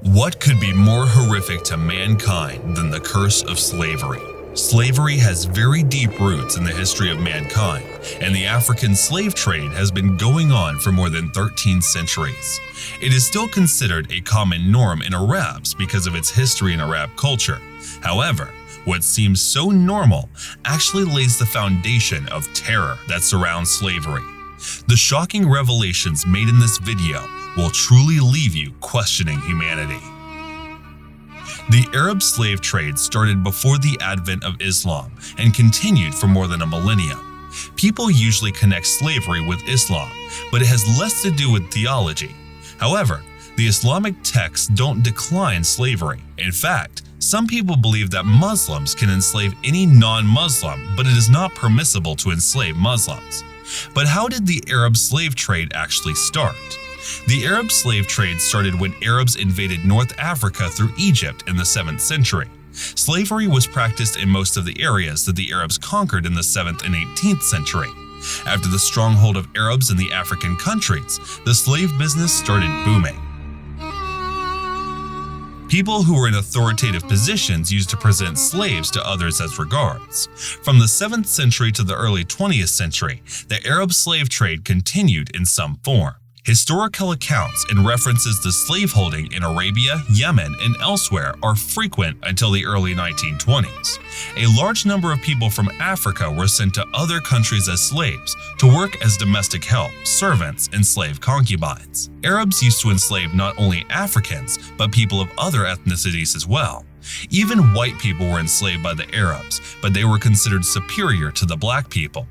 What could be more horrific to mankind than the curse of slavery? Slavery has very deep roots in the history of mankind, and the African slave trade has been going on for more than 13 centuries. It is still considered a common norm in Arabs because of its history in Arab culture. However, what seems so normal actually lays the foundation of terror that surrounds slavery. The shocking revelations made in this video will truly leave you questioning humanity. The Arab slave trade started before the advent of Islam and continued for more than a millennium. People usually connect slavery with Islam, but it has less to do with theology. However, the Islamic texts don't decline slavery. In fact, some people believe that Muslims can enslave any non-Muslim, but it is not permissible to enslave Muslims. But how did the Arab slave trade actually start? The Arab slave trade started when Arabs invaded North Africa through Egypt in the 7th century. Slavery was practiced in most of the areas that the Arabs conquered in the 7th and 18th century. After the stronghold of Arabs in the African countries, the slave business started booming. People who were in authoritative positions used to present slaves to others as regards. From the 7th century to the early 20th century, the Arab slave trade continued in some form. Historical accounts and references to slaveholding in Arabia, Yemen, and elsewhere are frequent until the early 1920s. A large number of people from Africa were sent to other countries as slaves to work as domestic help, servants, and slave concubines. Arabs used to enslave not only Africans, but people of other ethnicities as well. Even white people were enslaved by the Arabs, but they were considered superior to the black people.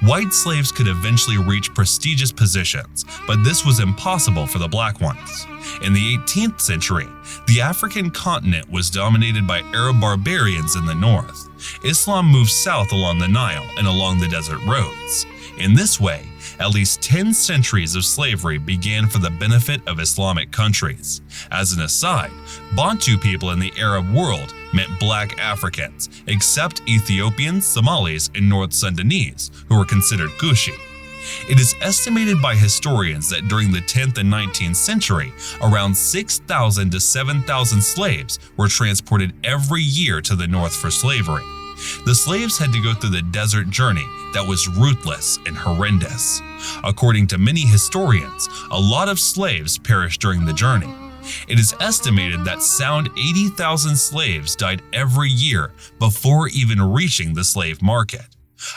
White slaves could eventually reach prestigious positions, but this was impossible for the black ones. In the 18th century, the African continent was dominated by Arab barbarians in the north. Islam moved south along the Nile and along the desert roads. In this way, at least 10 centuries of slavery began for the benefit of Islamic countries. As an aside, Bantu people in the Arab world meant black Africans, except Ethiopians, Somalis, and North Sudanese, who were considered Kushi. It is estimated by historians that during the 10th and 19th century, around 6,000 to 7,000 slaves were transported every year to the north for slavery. The slaves had to go through the desert journey that was ruthless and horrendous. According to many historians, a lot of slaves perished during the journey. It is estimated that sound 80,000 slaves died every year before even reaching the slave market.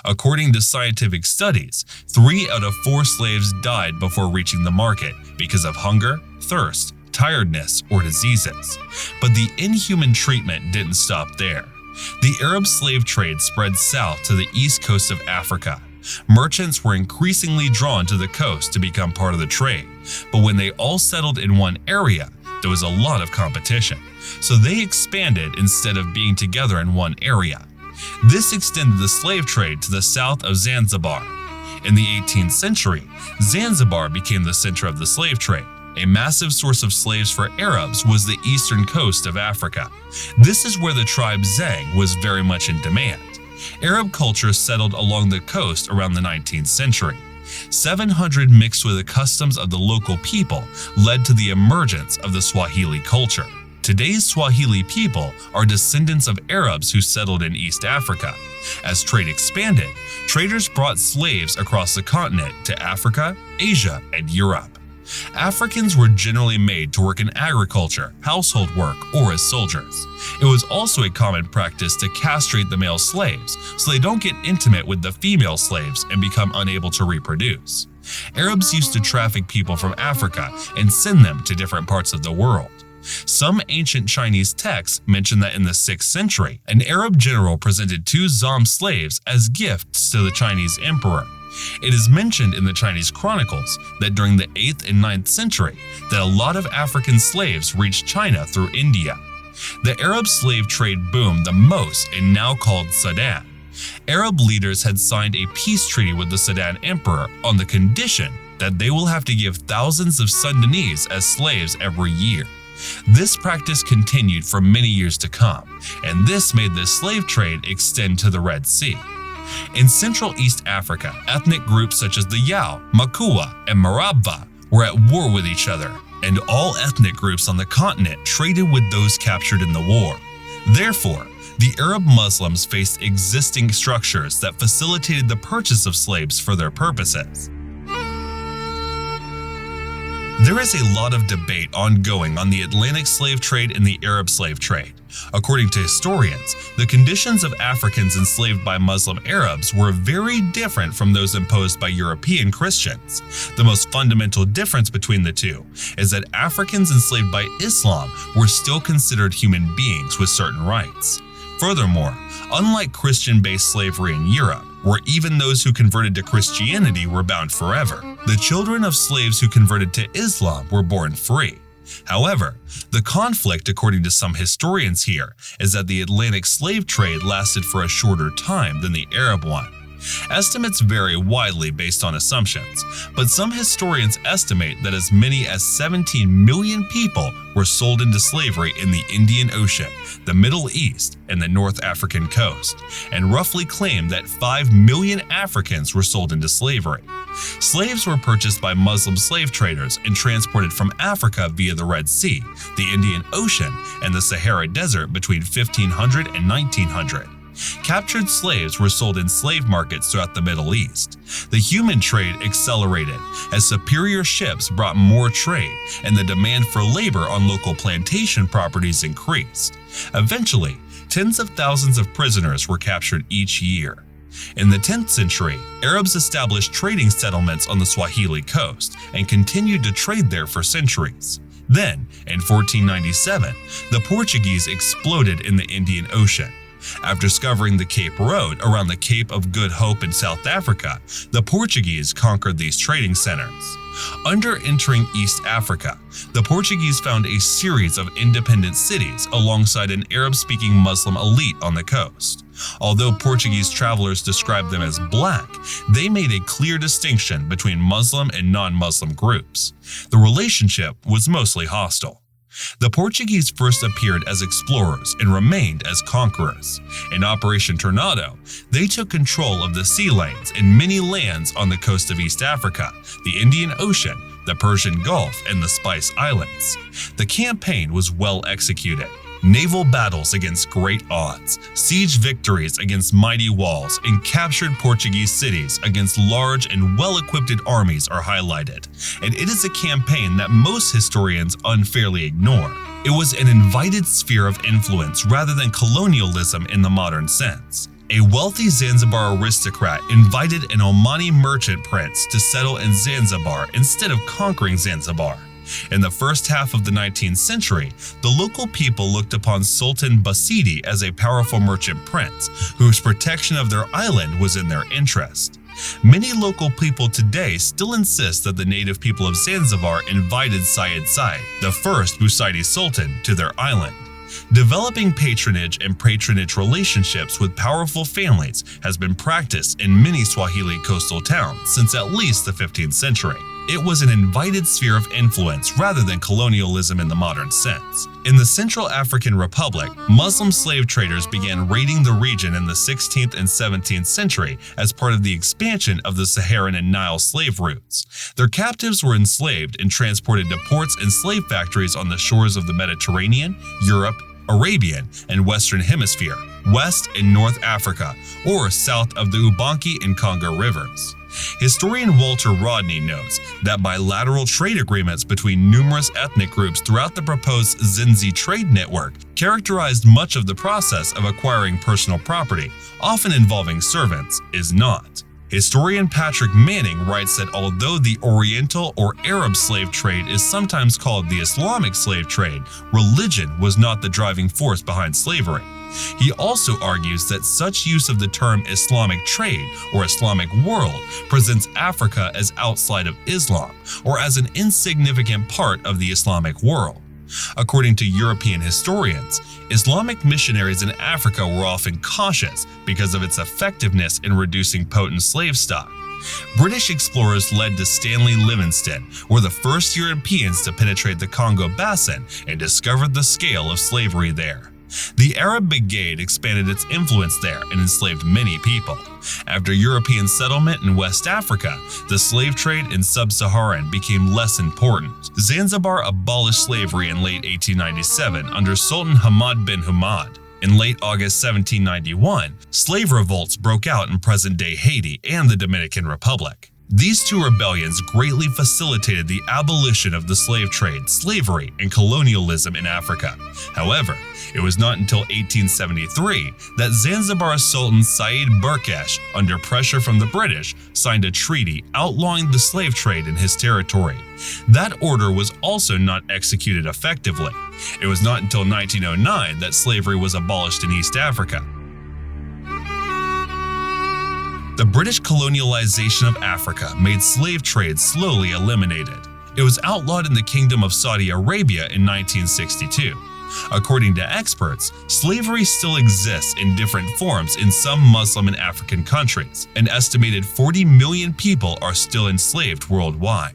According to scientific studies, 3 out of 4 slaves died before reaching the market because of hunger, thirst, tiredness, or diseases. But the inhuman treatment didn't stop there. The Arab slave trade spread south to the east coast of Africa. Merchants were increasingly drawn to the coast to become part of the trade, but when they all settled in one area, there was a lot of competition, so they expanded instead of being together in one area. This extended the slave trade to the south of Zanzibar. In the 18th century, Zanzibar became the center of the slave trade. A massive source of slaves for Arabs was the eastern coast of Africa. This is where the tribe Zang was very much in demand. Arab culture settled along the coast around the 19th century. 700 mixed with the customs of the local people led to the emergence of the Swahili culture. Today's Swahili people are descendants of Arabs who settled in East Africa. As trade expanded, traders brought slaves across the continent to Africa, Asia, and Europe. Africans were generally made to work in agriculture, household work, or as soldiers. It was also a common practice to castrate the male slaves so they don't get intimate with the female slaves and become unable to reproduce. Arabs used to traffic people from Africa and send them to different parts of the world. Some ancient Chinese texts mention that in the 6th century, an Arab general presented 2 Zam slaves as gifts to the Chinese emperor. It is mentioned in the Chinese chronicles that during the 8th and 9th century that a lot of African slaves reached China through India. The Arab slave trade boomed the most in now called Sudan. Arab leaders had signed a peace treaty with the Sudan emperor on the condition that they will have to give thousands of Sudanese as slaves every year. This practice continued for many years to come, and this made the slave trade extend to the Red Sea. In Central East Africa, ethnic groups such as the Yao, Makua, and Marabva were at war with each other, and all ethnic groups on the continent traded with those captured in the war. Therefore, the Arab Muslims faced existing structures that facilitated the purchase of slaves for their purposes. There is a lot of debate ongoing on the Atlantic slave trade and the Arab slave trade. According to historians, the conditions of Africans enslaved by Muslim Arabs were very different from those imposed by European Christians. The most fundamental difference between the two is that Africans enslaved by Islam were still considered human beings with certain rights. Furthermore, unlike Christian-based slavery in Europe, where even those who converted to Christianity were bound forever, the children of slaves who converted to Islam were born free. However, the conflict, according to some historians here, is that the Atlantic slave trade lasted for a shorter time than the Arab one. Estimates vary widely based on assumptions, but some historians estimate that as many as 17 million people were sold into slavery in the Indian Ocean, the Middle East, and the North African coast, and roughly claim that 5 million Africans were sold into slavery. Slaves were purchased by Muslim slave traders and transported from Africa via the Red Sea, the Indian Ocean, and the Sahara Desert between 1500 and 1900. Captured slaves were sold in slave markets throughout the Middle East. The human trade accelerated as superior ships brought more trade and the demand for labor on local plantation properties increased. Eventually, tens of thousands of prisoners were captured each year. In the 10th century, Arabs established trading settlements on the Swahili coast and continued to trade there for centuries. Then, in 1497, the Portuguese exploded in the Indian Ocean. After discovering the Cape Road around the Cape of Good Hope in South Africa, the Portuguese conquered these trading centers. Under entering East Africa, the Portuguese found a series of independent cities alongside an Arab-speaking Muslim elite on the coast. Although Portuguese travelers described them as black, they made a clear distinction between Muslim and non-Muslim groups. The relationship was mostly hostile. The Portuguese first appeared as explorers and remained as conquerors. In Operation Tornado, they took control of the sea lanes in many lands on the coast of East Africa, the Indian Ocean, the Persian Gulf, and the Spice Islands. The campaign was well executed. Naval battles against great odds, siege victories against mighty walls, and captured Portuguese cities against large and well-equipped armies are highlighted, and it is a campaign that most historians unfairly ignore. It was an invited sphere of influence rather than colonialism in the modern sense. A wealthy Zanzibar aristocrat invited an Omani merchant prince to settle in Zanzibar instead of conquering Zanzibar. In the first half of the 19th century, the local people looked upon Sultan Basidi as a powerful merchant prince whose protection of their island was in their interest. Many local people today still insist that the native people of Zanzibar invited Said Said, the first Busaidi Sultan, to their island. Developing patronage and patronage relationships with powerful families has been practiced in many Swahili coastal towns since at least the 15th century. It was an invited sphere of influence rather than colonialism in the modern sense. In the Central African Republic, Muslim slave traders began raiding the region in the 16th and 17th century as part of the expansion of the Saharan and Nile slave routes. Their captives were enslaved and transported to ports and slave factories on the shores of the Mediterranean, Europe, Arabian, and Western Hemisphere, West and North Africa, or south of the Ubangi and Congo rivers. Historian Walter Rodney notes that bilateral trade agreements between numerous ethnic groups throughout the proposed Zinzi trade network characterized much of the process of acquiring personal property, often involving servants, is not. Historian Patrick Manning writes that although the Oriental or Arab slave trade is sometimes called the Islamic slave trade, religion was not the driving force behind slavery. He also argues that such use of the term Islamic trade or Islamic world presents Africa as outside of Islam or as an insignificant part of the Islamic world. According to European historians, Islamic missionaries in Africa were often cautious because of its effectiveness in reducing potent slave stock. British explorers led to Stanley Livingstone were the first Europeans to penetrate the Congo Basin and discovered the scale of slavery there. The Arab Brigade expanded its influence there and enslaved many people. After European settlement in West Africa, the slave trade in sub-Saharan became less important. Zanzibar abolished slavery in late 1897 under Sultan Hamad bin Hamad. In late August 1791, slave revolts broke out in present-day Haiti and the Dominican Republic. These two rebellions greatly facilitated the abolition of the slave trade, slavery, and colonialism in Africa. However, it was not until 1873 that Zanzibar Sultan Said Berkesh, under pressure from the British, signed a treaty outlawing the slave trade in his territory. That order was also not executed effectively. It was not until 1909 that slavery was abolished in East Africa. The British colonialization of Africa made slave trade slowly eliminated. It was outlawed in the Kingdom of Saudi Arabia in 1962. According to experts, slavery still exists in different forms in some Muslim and African countries. An estimated 40 million people are still enslaved worldwide.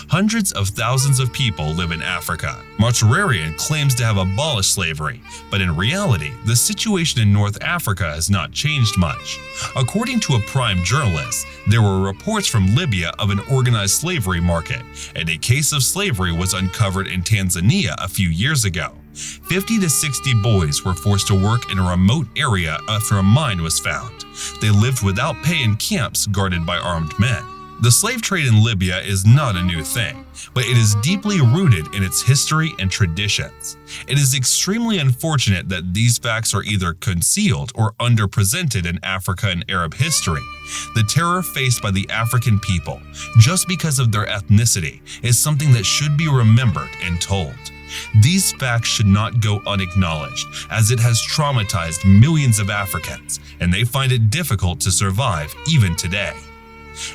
Hundreds of thousands of people live in Africa. Marturarian claims to have abolished slavery, but in reality, the situation in North Africa has not changed much. According to a Prime journalist, there were reports from Libya of an organized slavery market, and a case of slavery was uncovered in Tanzania a few years ago. 50 to 60 boys were forced to work in a remote area after a mine was found. They lived without pay in camps guarded by armed men. The slave trade in Libya is not a new thing, but it is deeply rooted in its history and traditions. It is extremely unfortunate that these facts are either concealed or underrepresented in Africa and Arab history. The terror faced by the African people, just because of their ethnicity, is something that should be remembered and told. These facts should not go unacknowledged, as it has traumatized millions of Africans, and they find it difficult to survive even today.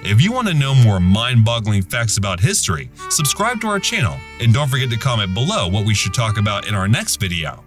If you want to know more mind-boggling facts about history, subscribe to our channel and don't forget to comment below what we should talk about in our next video.